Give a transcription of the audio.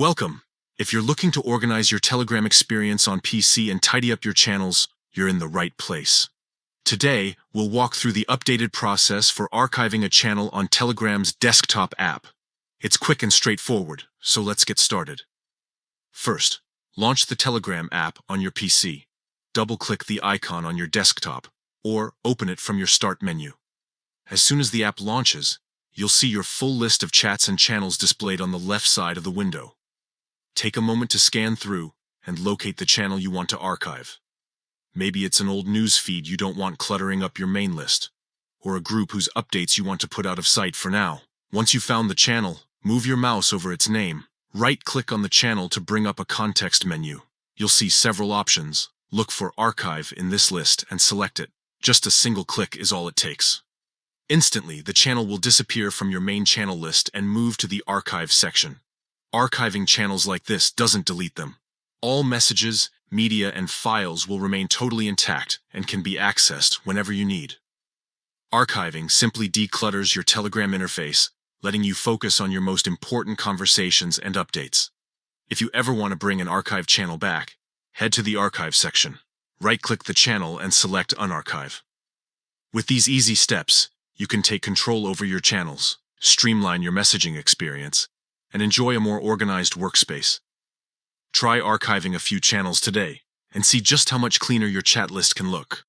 Welcome. If you're looking to organize your Telegram experience on PC and tidy up your channels, you're in the right place. Today, we'll walk through the updated process for archiving a channel on Telegram's desktop app. It's quick and straightforward, so let's get started. First, launch the Telegram app on your PC. Double-click the icon on your desktop, or open it from your Start menu. As soon as the app launches, you'll see your full list of chats and channels displayed on the left side of the window. Take a moment to scan through and locate the channel you want to archive. Maybe it's an old news feed you don't want cluttering up your main list, or a group whose updates you want to put out of sight for now. Once you've found the channel, move your mouse over its name. Right-click on the channel to bring up a context menu. You'll see several options. Look for Archive in this list and select it. Just a single click is all it takes. Instantly, the channel will disappear from your main channel list and move to the Archive section. Archiving channels like this doesn't delete them. All messages, media, and files will remain totally intact and can be accessed whenever you need. Archiving simply declutters your Telegram interface, letting you focus on your most important conversations and updates. If you ever want to bring an archive channel back, head to the Archive section. Right-click the channel and select Unarchive. With these easy steps, you can take control over your channels, streamline your messaging experience, and enjoy a more organized workspace. Try archiving a few channels today and see just how much cleaner your chat list can look.